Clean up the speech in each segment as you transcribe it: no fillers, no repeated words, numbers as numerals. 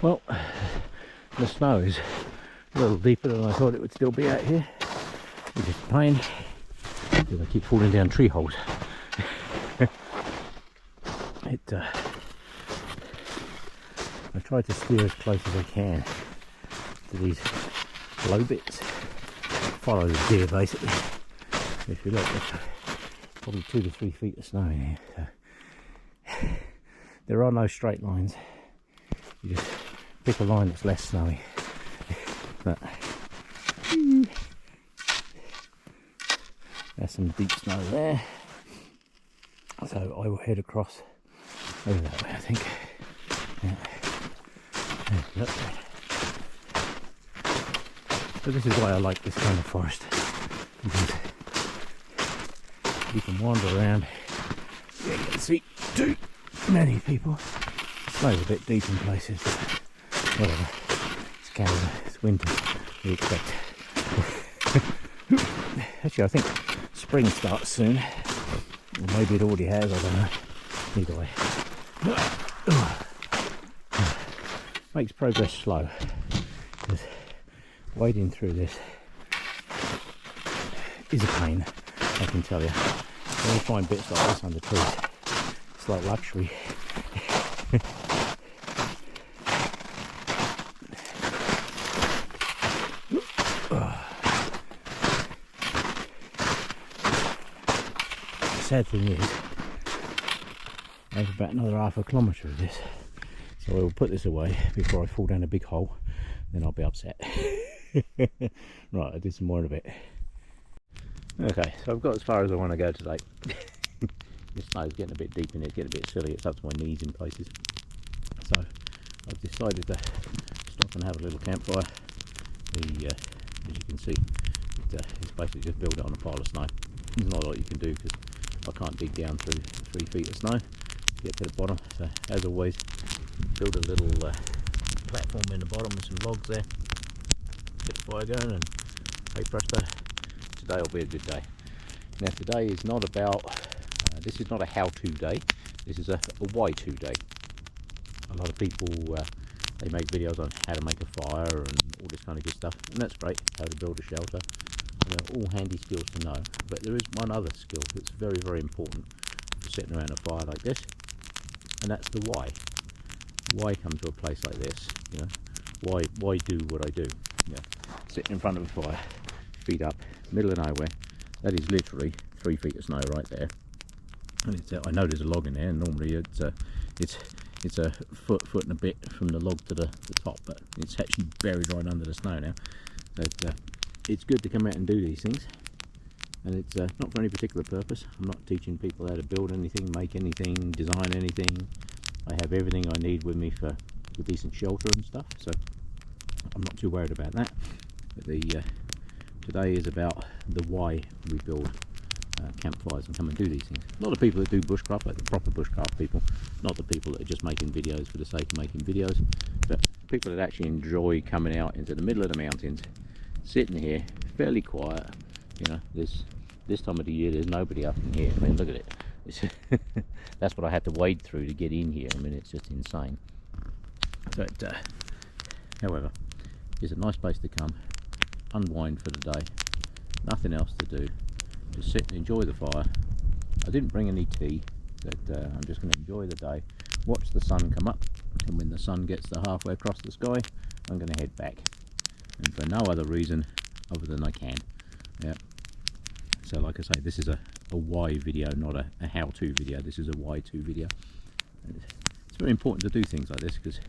Well, the snow is a little deeper than I thought it would still be out here, which is a pain because I keep falling down tree holes. I try to steer as close as I can to these low bits, follow the deer basically. If you look, there's probably 2 to 3 feet of snow in here. So there are no straight lines. You just pick a line that's less snowy. But there's some deep snow there. So I will head across over that way, I think. Yeah. Look. So this is why I like this kind of forest, because you can wander around. You can see too many people. Snow's a bit deep in places, but whatever. It's Canada, it's winter, we expect. Actually, I think spring starts soon. Or maybe it already has, I don't know. Either way. Makes progress slow, because wading through this is a pain, I can tell you. When you find bits like this under trees, it's like luxury. The sad thing is, I have about another half a kilometre of this, so I will put this away before I fall down a big hole, then I'll be upset. Right, I'll do some more in a bit. Okay, so I've got as far as I want to go today. The snow's getting a bit deep in here, it's getting a bit silly, it's up to my knees in places. So I've decided to stop and have a little campfire. As you can see, it's basically just build it on a pile of snow. There's not a lot you can do because I can't dig down through 3 feet of snow to get to the bottom. So as always, build a little platform in the bottom with some logs there, get the fire going, and hey presto, today will be a good day. Now today is not about, this is not a how-to day, this is a why-to day. A lot of people, they make videos on how to make a fire and all this kind of good stuff, and that's great, how to build a shelter. They're all handy skills to know, but there is one other skill that's very, very important for sitting around a fire like this, and that's the why. Why come to a place like this? You know, why do what I do? You know, sitting in front of a fire, feet up, middle of nowhere. That is literally 3 feet of snow right there. And it's, I know there's a log in there, and normally it's a foot and a bit from the log to the top, but it's actually buried right under the snow now. So it's good to come out and do these things, and it's not for any particular purpose. I'm not teaching people how to build anything, make anything, design anything. I have everything I need with me for a decent shelter and stuff, so I'm not too worried about that. But today is about the why we build campfires and come and do these things. A lot of people that do bushcraft, like the proper bushcraft people, not the people that are just making videos for the sake of making videos, but people that actually enjoy coming out into the middle of the mountains, sitting here, fairly quiet. You know, this time of the year there's nobody up in here. I mean, look at it. That's what I had to wade through to get in here. I mean, it's just insane. But however, it's a nice place to come, unwind for the day, nothing else to do, just sit and enjoy the fire. I didn't bring any tea, but I'm just going to enjoy the day, watch the sun come up, and when the sun gets to halfway across the sky, I'm going to head back, and for no other reason other than I can. Yeah. So like I say, this is a why video, not a how-to video. This is a why-to video. And it's very important to do things like this, because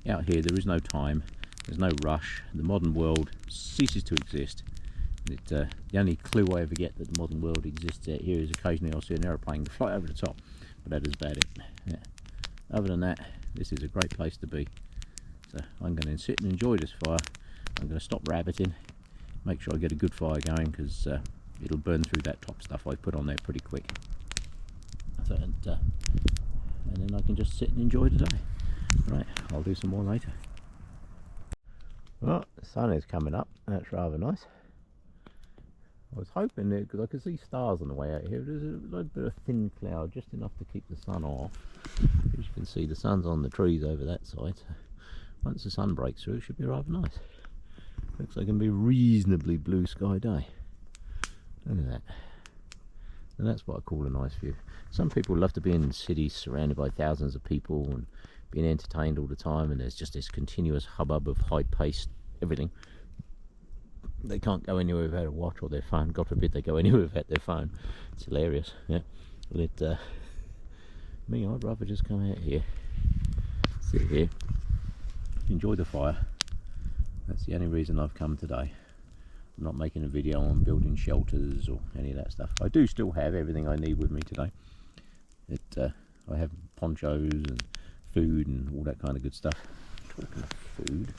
out here there is no time, there's no rush. The modern world ceases to exist. The only clue I ever get that the modern world exists out here is occasionally I'll see an aeroplane fly over the top, but that is about it. Yeah. Other than that, this is a great place to be. So I'm going to sit and enjoy this fire. I'm going to stop rabbiting, make sure I get a good fire going, because it'll burn through that top stuff I put on there pretty quick. So, and then I can just sit and enjoy the day. Right, I'll do some more later. Well, the sun is coming up, that's rather nice. I was hoping that, because I could see stars on the way out here, there's a little bit of thin cloud, just enough to keep the sun off. As you can see, the sun's on the trees over that side, so once the sun breaks through, it should be rather nice. Looks like it can be a reasonably blue sky day. Look at that. And that's what I call a nice view. Some people love to be in cities surrounded by thousands of people and being entertained all the time, and there's just this continuous hubbub of high-paced everything. They can't go anywhere without a watch or their phone. God forbid they go anywhere without their phone. It's hilarious, yeah. But me, I'd rather just come out here, sit here, enjoy the fire. That's the only reason I've come today. I'm not making a video on building shelters or any of that stuff. I do still have everything I need with me today. I have ponchos and food and all that kind of good stuff. Talking of food,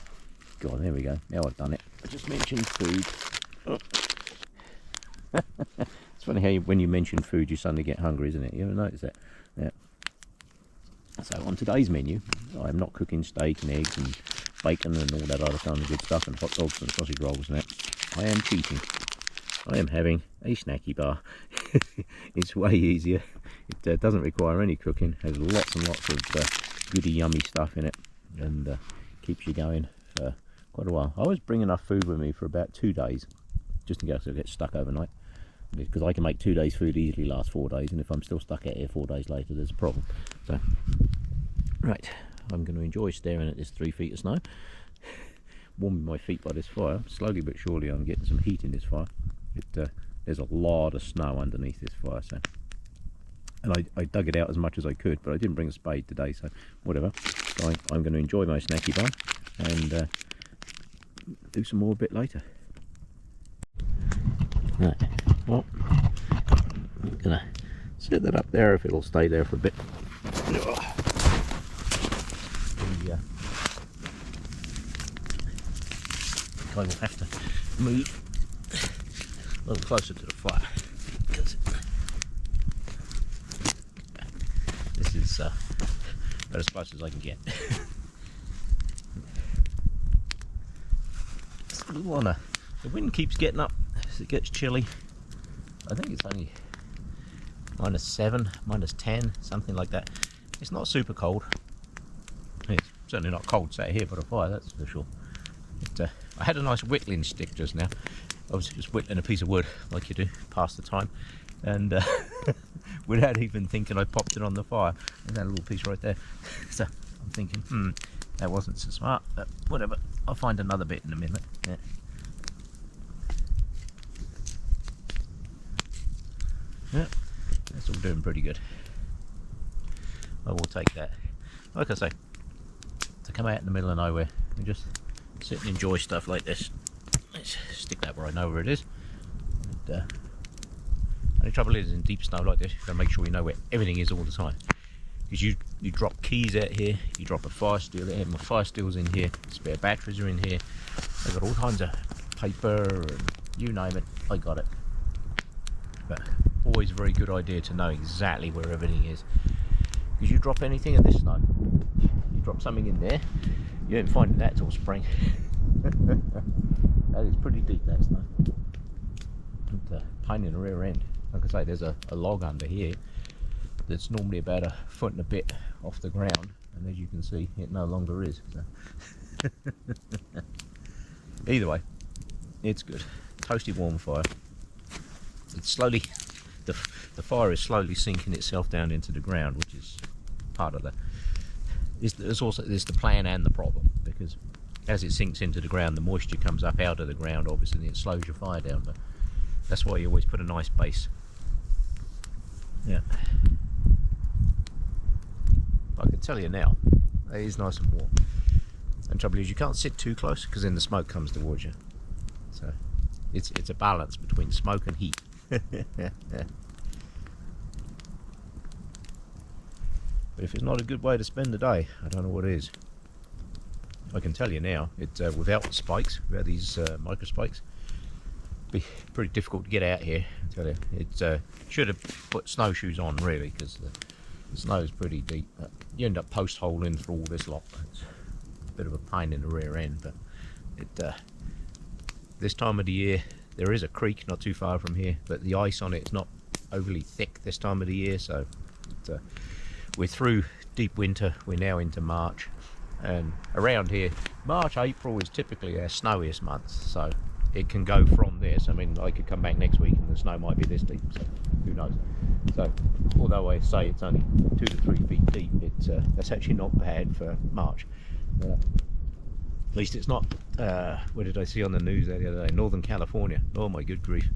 God, there we go. Now I've done it. I just mentioned food. Oh. It's funny how when you mention food, you suddenly get hungry, isn't it? You ever notice that? Yeah. So on today's menu, I'm not cooking steak and eggs and bacon and all that other kind of good stuff and hot dogs and sausage rolls and that. I am cheating. I am having a snacky bar. It's way easier. It doesn't require any cooking. Has lots and lots of goody yummy stuff in it, and keeps you going for quite a while. I always bring enough food with me for about 2 days, just in case I get stuck overnight. Because I can make 2 days food easily last 4 days, and if I'm still stuck out here 4 days later, there's a problem. So, right, I'm going to enjoy staring at this 3 feet of snow, warming my feet by this fire. Slowly but surely I'm getting some heat in this fire. There's a lot of snow underneath this fire, so, and I dug it out as much as I could, but I didn't bring a spade today, so whatever. So I'm going to enjoy my snacky bar and do some more a bit later. Right, well, I'm going to set that up there if it'll stay there for a bit. I will have to move a little closer to the fire because this is about as close as I can get. It's a little on the wind keeps getting up as it gets chilly. I think it's only -7, -10, something like that. It's not super cold. It's certainly not cold sat here by the fire, that's for sure. I had a nice whittling stick just now. I was just whittling a piece of wood like you do, pass the time, and without even thinking I popped it on the fire. There's that little piece right there. So I'm thinking, that wasn't so smart, but whatever. I'll find another bit in a minute. Yeah. Yeah, that's all doing pretty good. I will take that. Like I say, to come out in the middle of nowhere and just sit and enjoy stuff like this. Let's stick that where I know where it is. And, only trouble is in deep snow like this, you've got to make sure you know where everything is all the time. Because you drop keys out here, you drop a fire steel out here, my fire steel's in here, spare batteries are in here. I've got all kinds of paper and you name it, I got it. But always a very good idea to know exactly where everything is. Because you drop anything in this snow, you drop something in there, you ain't finding that till spring. That is pretty deep, that snow. It's a pain in the rear end. Like I say, there's a log under here that's normally about 1 foot and a bit off the ground, and as you can see, it no longer is. So. Either way, it's good. Toasty warm fire. It's slowly, the fire is slowly sinking itself down into the ground, which is part of the. There's also the plan and the problem, because as it sinks into the ground, the moisture comes up out of the ground, obviously, and it slows your fire down. But that's why you always put a nice base. Yeah. I can tell you now, it is nice and warm. And trouble is, you can't sit too close because then the smoke comes towards you. So it's a balance between smoke and heat. Yeah. But if it's not a good way to spend the day, I don't know what is. I can tell you now, without the spikes, without these micro spikes, it'd be pretty difficult to get out here. I tell you, it should have put snowshoes on really, because the snow is pretty deep. You end up post holing through all this lot. It's a bit of a pain in the rear end, but this time of the year there is a creek not too far from here, but the ice on it is not overly thick this time of the year, so we're through deep winter. We're now into March, And around here, March, April is typically our snowiest months, so it can go from this. I mean, I could come back next week and the snow might be this deep, so who knows. So although I say it's only 2 to 3 feet deep, it's that's actually not bad for March. At least it's not, what did I see on the news the other day? Northern California. Oh my good grief.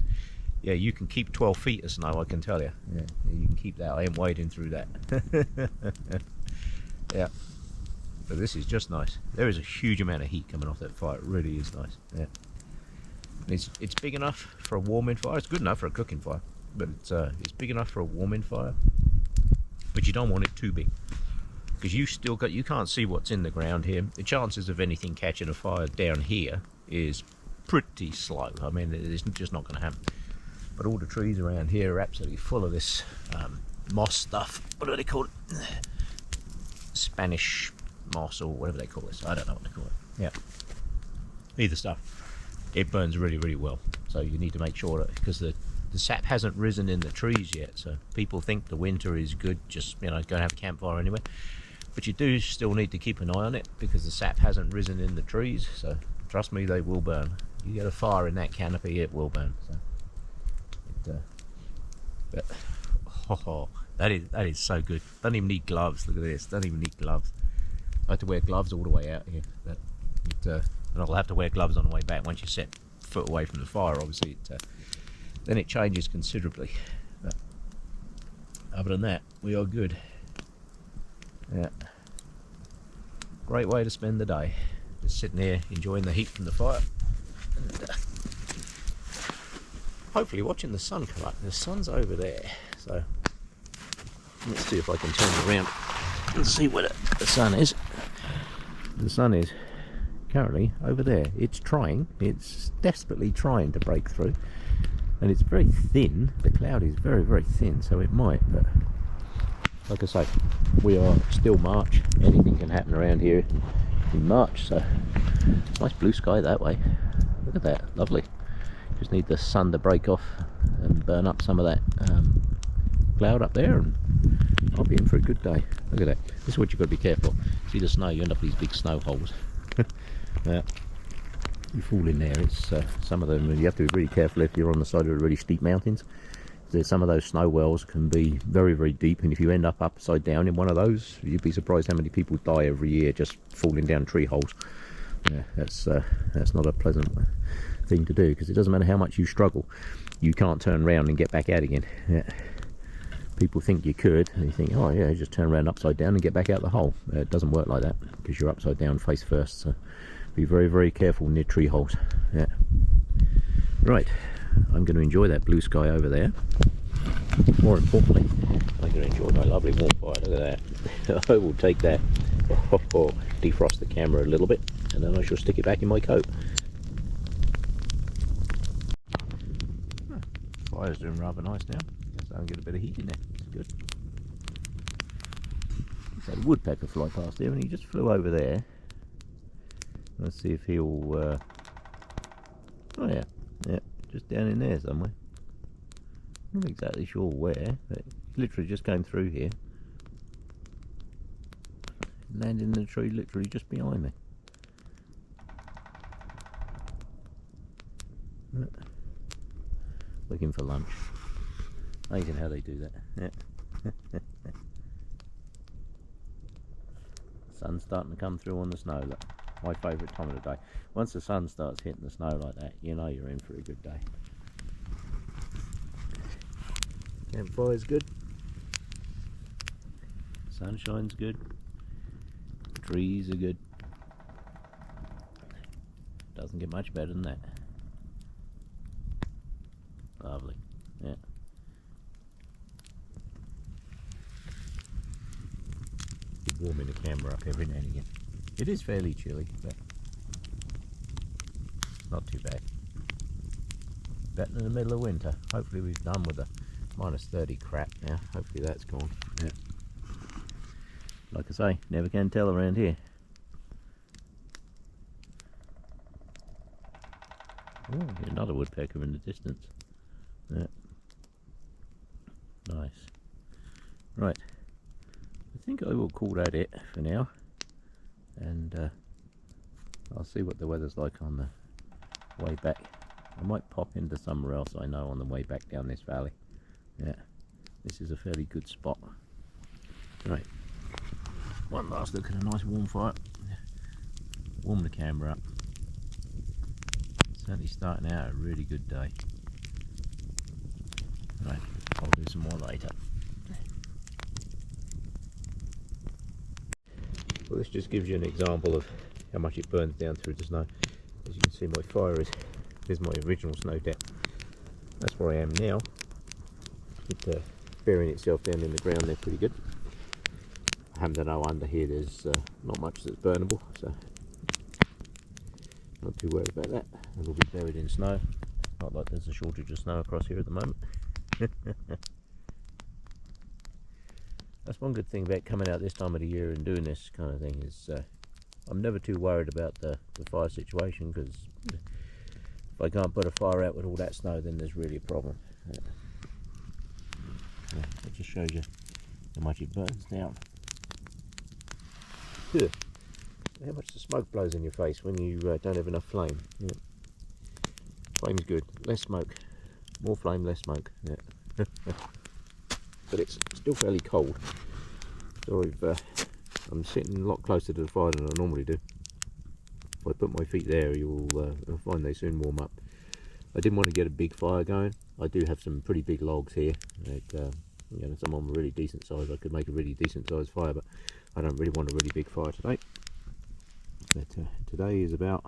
Yeah, you can keep 12 feet of snow, I can tell you. Yeah, you can keep that. I am wading through that. Yeah. But this is just nice. There is a huge amount of heat coming off that fire. It really is nice. Yeah. It's big enough for a warming fire. It's good enough for a cooking fire, but it's big enough for a warming fire. But you don't want it too big, because you can't see what's in the ground here. The chances of anything catching a fire down here is pretty slow. I mean, it's just not going to happen. But all the trees around here are absolutely full of this moss stuff. What do they call it? Spanish moss or whatever they call this. I don't know what they call it. Yeah. Either stuff. It burns really, really well. So you need to make sure that, because the sap hasn't risen in the trees yet. So people think the winter is good, just, go and have a campfire anyway. But you do still need to keep an eye on it, because the sap hasn't risen in the trees. So trust me, they will burn. You get a fire in that canopy, it will burn. So, that is so good. Don't even need gloves. Look at this. Don't even need gloves. I have to wear gloves all the way out here. And I'll have to wear gloves on the way back. Once you set foot away from the fire, obviously, then it changes considerably. But other than that, we are good. Yeah. Great way to spend the day. Just sitting here enjoying the heat from the fire. And, hopefully watching the sun come up. The sun's over there. So let's see if I can turn it around and see where the sun is. The sun is currently over there. It's desperately trying to break through, and it's very thin. The cloud is very, very thin, so it might, but like I say, we are still March. Anything can happen around here in March. So nice blue sky that way. Look at that, lovely. Just need the sun to break off and burn up some of that cloud up there, and I'll be in for a good day. Look at that. This is what you've got to be careful. See the snow, you end up with these big snow holes. Yeah, you fall in there. It's some of them, you have to be really careful if you're on the side of really steep mountains. There's some of those snow wells can be very, very deep, and if you end up upside down in one of those, you'd be surprised how many people die every year just falling down tree holes. Yeah, that's not a pleasant thing to do, because it doesn't matter how much you struggle, you can't turn around and get back out again. Yeah. People think you could, and you think, oh yeah, just turn around upside down and get back out the hole. It doesn't work like that, because you're upside down face first. So be very, very careful near tree holes. Yeah. Right, I'm going to enjoy that blue sky over there. More importantly, I'm going to enjoy my lovely warm fire. Look at that. I will take that, defrost the camera a little bit, and then I shall stick it back in my coat. Fire's doing rather nice now. Guess I'll get a bit of heat in there. It's good. So the woodpecker fly past here, and he just flew over there. Let's see if he'll. Oh yeah, just down in there somewhere. Not exactly sure where, but literally just came through here. Landed in the tree literally just behind me. Looking for lunch. Amazing how they do that. Yeah. Sun's starting to come through on the snow. Look, my favourite time of the day. Once the sun starts hitting the snow like that, you know you're in for a good day. Campfire's good. Sunshine's good. Trees are good. Doesn't get much better than that. Lovely. Yeah. Warming the camera up every now and again. It is fairly chilly, but not too bad. Better than the middle of winter. Hopefully we've done with the -30 crap now. Hopefully that's gone. Yeah. Like I say, never can tell around here. Oh, another woodpecker in the distance. Yeah. Nice. Right. I think I will call that it for now. and I'll see what the weather's like on the way back. I might pop into somewhere else I know on the way back down this valley. Yeah, this is a fairly good spot. Right, one last look at a nice warm fire. Warm the camera up. Certainly starting out a really good day. Right, I'll do some more later. Well, this just gives you an example of how much it burns down through the snow. As you can see, my fire is my original snow depth. That's where I am now. It's burying itself down in the ground there pretty good. I happen to know under here there's not much that's burnable, so not too worried about that. It'll be buried in snow. Not like there's a shortage of snow across here at the moment. That's one good thing about coming out this time of the year and doing this kind of thing is I'm never too worried about the fire situation, because if I can't put a fire out with all that snow, then there's really a problem. It just shows you how much it burns down. Good. How much the smoke blows in your face when you don't have enough flame. Yeah. Flame's good. Less smoke. More flame, less smoke. Yeah. But it's still fairly cold. So I'm sitting a lot closer to the fire than I normally do. If I put my feet there, you'll find they soon warm up. I didn't want to get a big fire going. I do have some pretty big logs here. You know, some of them are really decent size. I could make a really decent sized fire, but I don't really want a really big fire today. But today is about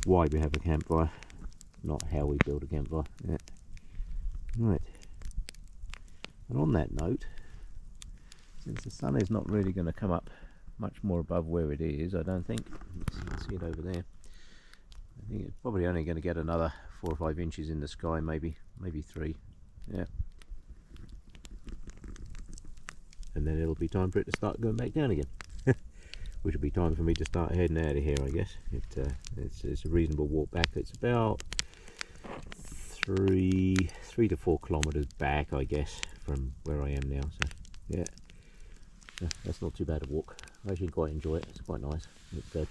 why we have a campfire, not how we build a campfire. Yeah. Right. And on that note, since the sun is not really going to come up much more above where it is, I don't think. You can see it over there. I think it's probably only going to get another 4 or 5 inches in the sky, maybe 3. Yeah. And then it'll be time for it to start going back down again. Which will be time for me to start heading out of here, I guess. It's a reasonable walk back. It's about 3 to 4 kilometers back, I guess, from where I am now. So yeah, that's not too bad a walk. I actually quite enjoy it. It's quite nice.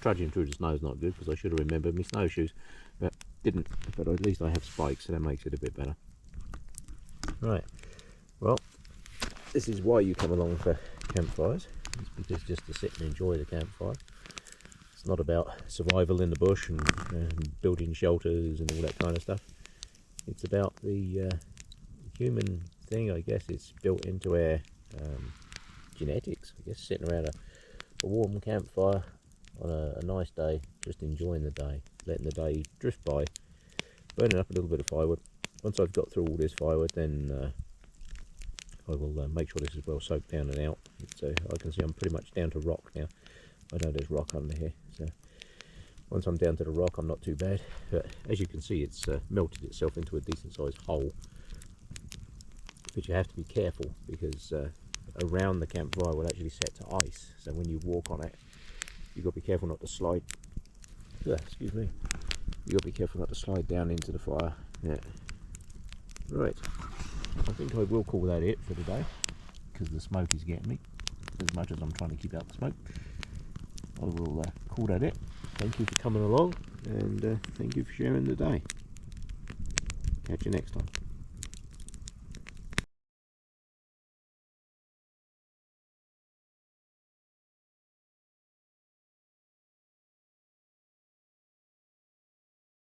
Trudging through the snow is not good, because I should have remembered my snowshoes, but didn't. But at least I have spikes, so that makes it a bit better. Right. Well, this is why you come along for campfires. It's because just to sit and enjoy the campfire. It's not about survival in the bush and building shelters and all that kind of stuff. It's about the human thing, I guess. It's built into our genetics, I guess, sitting around a warm campfire on a nice day, just enjoying the day, letting the day drift by, burning up a little bit of firewood. Once I've got through all this firewood, then I will make sure this is well soaked down and out. I can see I'm pretty much down to rock now. I know there's rock under here, so once I'm down to the rock, I'm not too bad. But as you can see, it's melted itself into a decent sized hole. But you have to be careful, because around the campfire will actually set to ice. So when you walk on it, you've got to be careful not to slide. Excuse me. You've got to be careful not to slide down into the fire. Yeah. Right. I think I will call that it for today, because the smoke is getting me as much as I'm trying to keep out the smoke. I will call that it. Thank you for coming along, and thank you for sharing the day. Catch you next time.